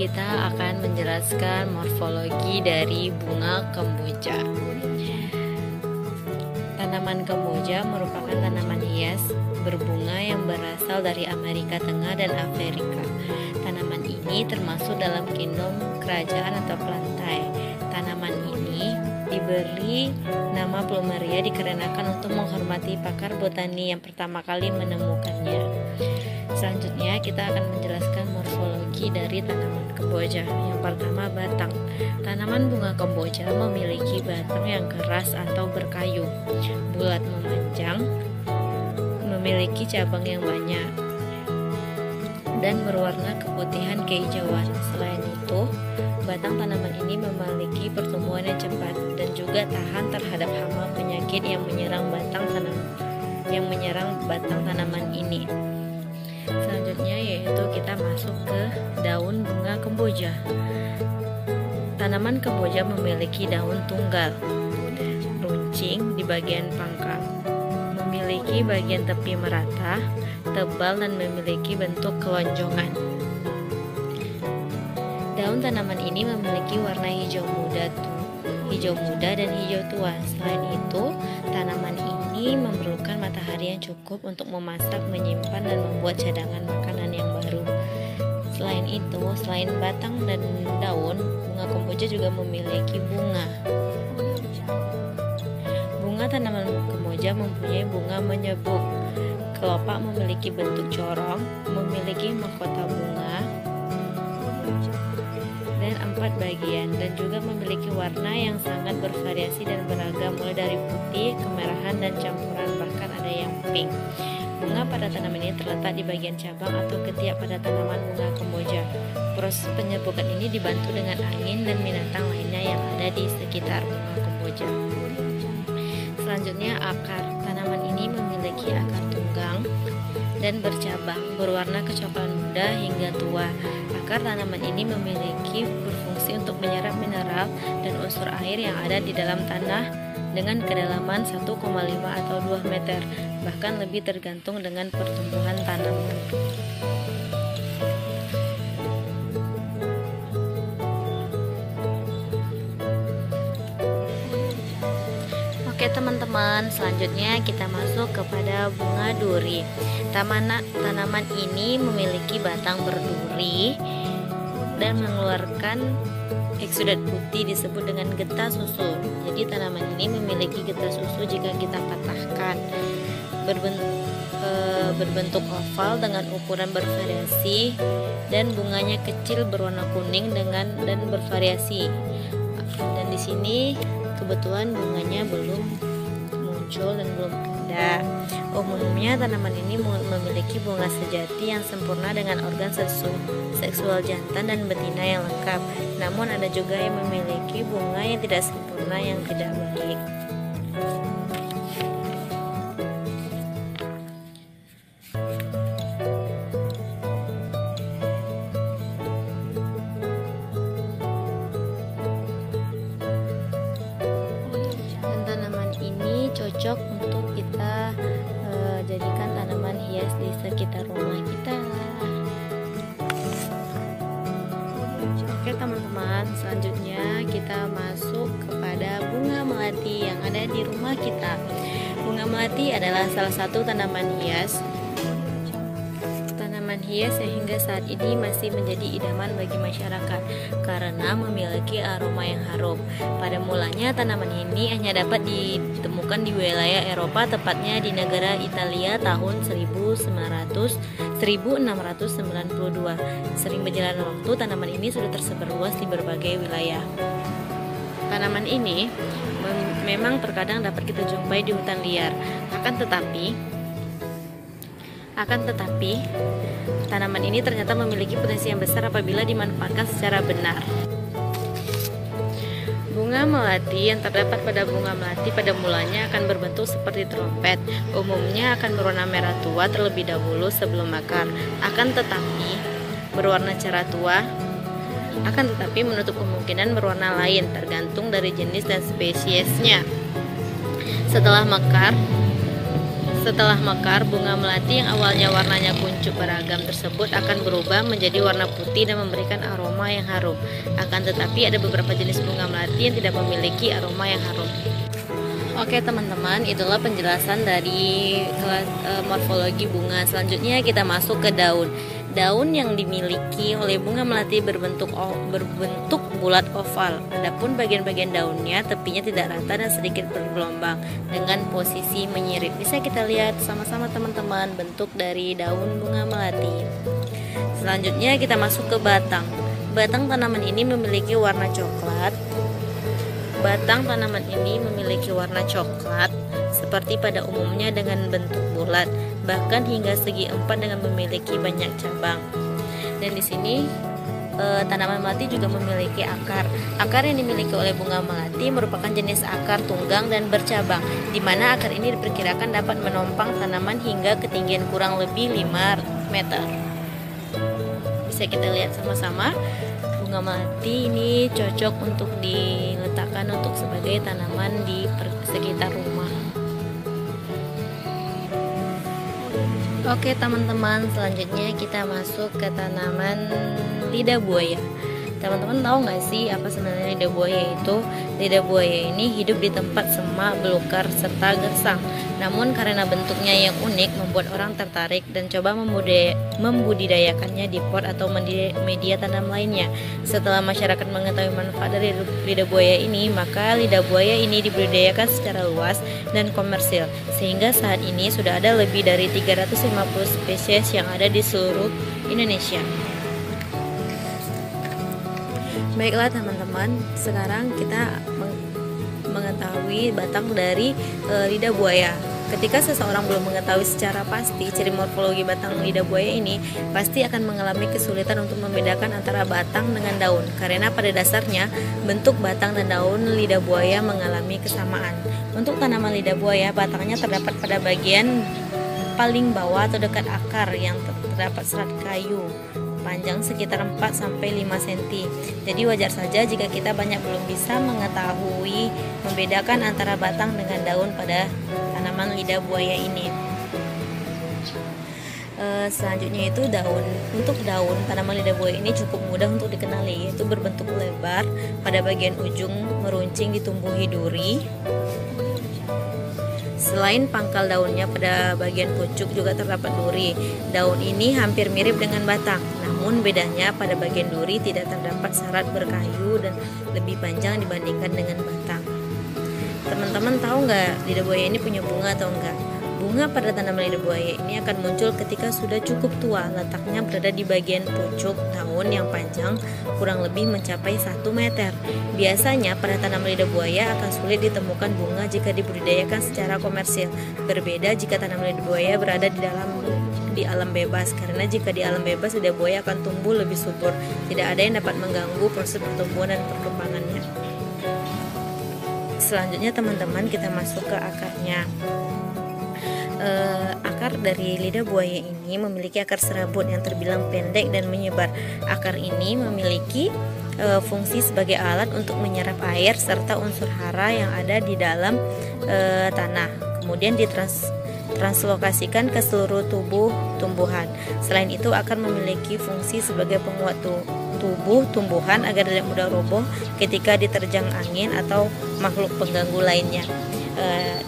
kita akan menjelaskan morfologi dari bunga kemboja. Tanaman kemboja merupakan tanaman hias berbunga yang berasal dari Amerika Tengah dan Afrika. Tanaman ini termasuk dalam kingdom kerajaan atau plantae. Tanaman ini diberi nama plumeria dikarenakan untuk menghormati pakar botani yang pertama kali menemukannya. Selanjutnya kita akan menjelaskan morfologi dari tanaman kemboja. Yang pertama, batang. Tanaman bunga kemboja memiliki batang yang keras atau berkayu, bulat memanjang, memiliki cabang yang banyak, dan berwarna keputihan kehijauan. Selain itu, batang tanaman ini memiliki pertumbuhan yang cepat dan juga tahan terhadap hama penyakit yang menyerang batang tanaman ini. Selanjutnya yaitu kita masuk ke daun bunga kemboja. Tanaman kemboja memiliki daun tunggal, runcing di bagian pangkal, memiliki bagian tepi merata, tebal dan memiliki bentuk kelonjongan. Daun tanaman ini memiliki warna hijau muda dan hijau tua. Selain itu, tanaman ini memerlukan matahari yang cukup untuk memasak, menyimpan, dan membuat cadangan makanan yang baru. Selain itu, selain batang dan daun, bunga kemboja juga memiliki bunga. Bunga tanaman kemboja mempunyai bunga menyebuk. Kelopak memiliki bentuk corong, memiliki mahkota bunga dan 4 bagian, dan juga memiliki warna yang sangat bervariasi dan beragam, mulai dari putih, kemerahan, dan campuran, bahkan ada yang pink. Bunga pada tanaman ini terletak di bagian cabang atau ketiak pada tanaman bunga kemboja. Proses penyebukan ini dibantu dengan angin dan binatang lainnya yang ada di sekitar bunga kemboja. Selanjutnya, akar. Tanaman ini memiliki akar tunggang dan bercabang, berwarna kecoklatan muda hingga tua. Akar tanaman ini memiliki berfungsi untuk menyerap mineral dan unsur air yang ada di dalam tanah dengan kedalaman 1,5 atau 2 meter, bahkan lebih tergantung dengan pertumbuhan tanaman. Oke teman-teman, selanjutnya kita masuk kepada bunga duri. Tanaman ini memiliki batang berduri dan mengeluarkan eksudat putih disebut dengan getah susu. Jadi tanaman ini memiliki getah susu jika kita patahkan. Berbentuk oval dengan ukuran bervariasi dan bunganya kecil berwarna kuning dan bervariasi. Dan di sini kebetulan bunganya belum muncul dan belum ada. Umumnya tanaman ini memiliki bunga sejati yang sempurna dengan organ seksual jantan dan betina yang lengkap. Namun ada juga yang memiliki bunga yang tidak sempurna yang tidak baik. Cocok untuk kita jadikan tanaman hias di sekitar rumah kita. Oke teman-teman, selanjutnya kita masuk kepada bunga melati yang ada di rumah kita. Bunga melati adalah salah satu tanaman hias yang hingga saat ini masih menjadi idaman bagi masyarakat karena memiliki aroma yang harum. Pada mulanya tanaman ini hanya dapat ditemukan di wilayah Eropa, tepatnya di negara Italia tahun 1692. Sering berjalannya waktu, tanaman ini sudah tersebar luas di berbagai wilayah. Tanaman ini memang terkadang dapat kita jumpai di hutan liar. Akan tetapi, tanaman ini ternyata memiliki potensi yang besar apabila dimanfaatkan secara benar. Bunga melati yang terdapat pada bunga melati pada mulanya akan berbentuk seperti trompet. Umumnya akan berwarna merah tua terlebih dahulu sebelum mekar. Akan tetapi berwarna cerah tua. Akan tetapi menutup kemungkinan berwarna lain tergantung dari jenis dan spesiesnya. Setelah mekar, Setelah mekar, bunga melati yang awalnya warnanya kuncup beragam tersebut akan berubah menjadi warna putih dan memberikan aroma yang harum. Akan tetapi ada beberapa jenis bunga melati yang tidak memiliki aroma yang harum. Oke teman-teman, itulah penjelasan dari morfologi bunga. Selanjutnya kita masuk ke daun. Daun yang dimiliki oleh bunga melati berbentuk bulat oval. Adapun bagian-bagian daunnya tepinya tidak rata dan sedikit bergelombang dengan posisi menyirip. Bisa kita lihat sama-sama teman-teman bentuk dari daun bunga melati. Selanjutnya kita masuk ke batang. Batang tanaman ini memiliki warna coklat. Batang tanaman ini memiliki warna coklat seperti pada umumnya dengan bentuk bulat, bahkan hingga segi empat dengan memiliki banyak cabang. Dan di sini tanaman melati juga memiliki akar. Akar yang dimiliki oleh bunga melati merupakan jenis akar tunggang dan bercabang, di mana akar ini diperkirakan dapat menompang tanaman hingga ketinggian kurang lebih 5 meter. Bisa kita lihat sama-sama. Bunga melati ini cocok untuk diletakkan untuk sebagai tanaman di sekitar rumah. Oke teman-teman, selanjutnya kita masuk ke tanaman lidah buaya. Teman-teman tahu nggak sih apa sebenarnya lidah buaya itu? Lidah buaya ini hidup di tempat semak, belukar, serta gersang. Namun karena bentuknya yang unik membuat orang tertarik dan coba membudidayakannya di pot atau media tanam lainnya. Setelah masyarakat mengetahui manfaat dari lidah buaya ini, maka lidah buaya ini dibudidayakan secara luas dan komersil. Sehingga saat ini sudah ada lebih dari 350 spesies yang ada di seluruh Indonesia. Baiklah teman-teman, sekarang kita mengetahui batang dari lidah buaya. Ketika seseorang belum mengetahui secara pasti ciri morfologi batang lidah buaya ini, pasti akan mengalami kesulitan untuk membedakan antara batang dengan daun, karena pada dasarnya bentuk batang dan daun lidah buaya mengalami kesamaan. Untuk tanaman lidah buaya, batangnya terdapat pada bagian paling bawah atau dekat akar yang terdapat serat kayu panjang sekitar 4-5 cm. Jadi wajar saja jika kita banyak belum bisa mengetahui membedakan antara batang dengan daun pada tanaman lidah buaya ini. Selanjutnya itu daun. Untuk daun tanaman lidah buaya ini cukup mudah untuk dikenali, yaitu berbentuk lebar, pada bagian ujung meruncing ditumbuhi duri. Selain pangkal daunnya, pada bagian pucuk juga terdapat duri. Daun ini hampir mirip dengan batang, namun bedanya pada bagian duri tidak terdapat serat berkayu dan lebih panjang dibandingkan dengan batang. Teman-teman tahu nggak lidah buaya ini punya bunga atau enggak? Bunga pada tanaman lidah buaya ini akan muncul ketika sudah cukup tua. Letaknya berada di bagian pucuk daun yang panjang kurang lebih mencapai 1 meter. Biasanya pada tanaman lidah buaya akan sulit ditemukan bunga jika dibudidayakan secara komersil. Berbeda jika tanaman lidah buaya berada di alam bebas, karena jika di alam bebas lidah buaya akan tumbuh lebih subur. Tidak ada yang dapat mengganggu proses pertumbuhan dan perkembangannya. Selanjutnya teman-teman, kita masuk ke akarnya. Akar dari lidah buaya ini memiliki akar serabut yang terbilang pendek dan menyebar. Akar ini memiliki fungsi sebagai alat untuk menyerap air serta unsur hara yang ada di dalam tanah, kemudian ditranslokasikan ke seluruh tubuh tumbuhan. Selain itu, akar memiliki fungsi sebagai penguat tubuh tumbuhan agar tidak mudah roboh ketika diterjang angin atau makhluk pengganggu lainnya.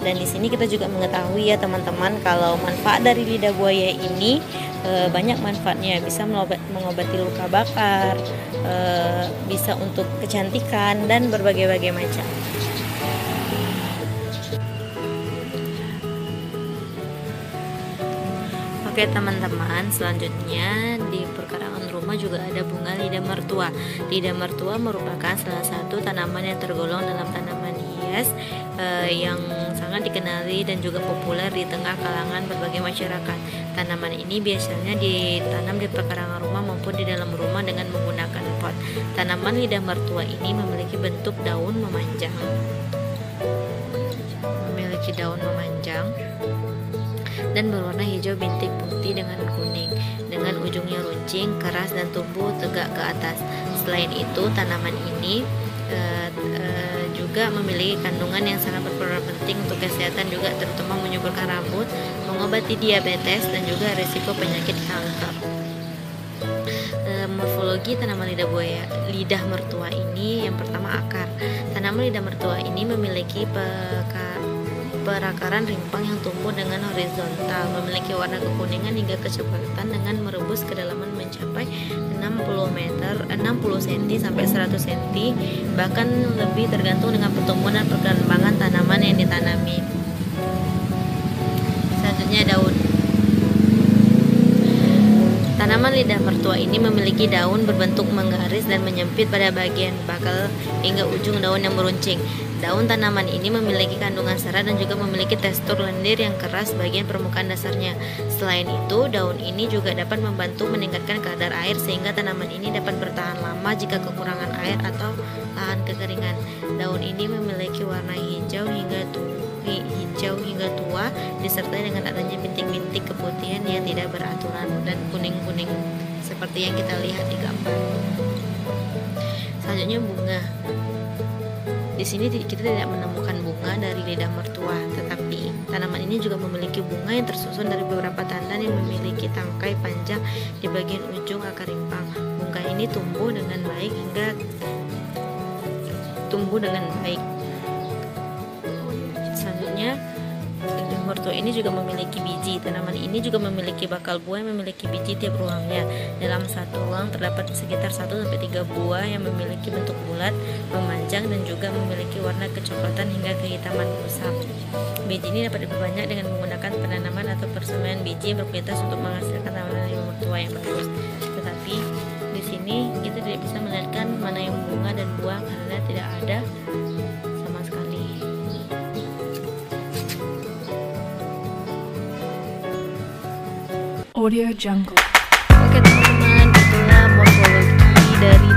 Dan di sini kita juga mengetahui ya teman-teman, kalau manfaat dari lidah buaya ini banyak manfaatnya. Bisa mengobati luka bakar, bisa untuk kecantikan dan berbagai-bagai macam. Oke teman-teman, selanjutnya di perkarangan rumah juga ada bunga lidah mertua. Lidah mertua merupakan salah satu tanaman yang tergolong dalam tanaman hias yang sangat dikenali dan juga populer di tengah kalangan berbagai masyarakat. Tanaman ini biasanya ditanam di perkarangan rumah maupun di dalam rumah dengan menggunakan pot. Tanaman lidah mertua ini memiliki bentuk daun memanjang. Dan berwarna hijau bintik putih dengan kuning, dengan ujungnya runcing, keras dan tumbuh tegak ke atas. Selain itu, tanaman ini juga juga memiliki kandungan yang sangat berperan penting untuk kesehatan juga, terutama menyuburkan rambut, mengobati diabetes, dan juga risiko penyakit kanker. Morfologi tanaman lidah mertua ini, yang pertama akar. Tanaman lidah mertua ini memiliki perakaran rimpang yang tumbuh dengan horizontal, memiliki warna kekuningan hingga kecoklatan dengan merebus kedalaman mencapai 60 cm sampai 100 cm, bahkan lebih tergantung dengan pertumbuhan dan perkembangan tanaman yang ditanami. Selanjutnya daun. Tanaman lidah mertua ini memiliki daun berbentuk menggaris dan menyempit pada bagian bakal hingga ujung daun yang meruncing. Daun tanaman ini memiliki kandungan serat dan juga memiliki tekstur lendir yang keras bagian permukaan dasarnya. Selain itu, daun ini juga dapat membantu meningkatkan kadar air sehingga tanaman ini dapat bertahan lama jika kekurangan air atau lahan kekeringan. Daun ini memiliki warna hijau hingga tua disertai dengan adanya bintik-bintik keputihan yang tidak beraturan dan kuning-kuning seperti yang kita lihat di gambar. Selanjutnya bunga. Di sini kita tidak menemukan bunga dari lidah mertua, tetapi tanaman ini juga memiliki bunga yang tersusun dari beberapa tandan yang memiliki tangkai panjang di bagian ujung akar rimpang. Bunga ini tumbuh dengan baik. Selanjutnya, lidah mertua ini juga memiliki biji. Tanaman ini juga memiliki bakal buah yang memiliki biji tiap ruangnya. Dalam satu ruang terdapat sekitar 1-3 buah yang memiliki bentuk bulat, memanjang, dan juga memiliki warna kecoklatan hingga kehitaman kusam. Biji ini dapat diperbanyak dengan menggunakan penanaman atau persemaian biji yang berkualitas untuk menghasilkan tanaman lidah mertua yang bagus. Tetapi di sini kita tidak bisa melihatkan mana yang bunga dan buah karena tidak ada sama sekali. Audio Jungle. Oke teman-teman, itulah morfologi dari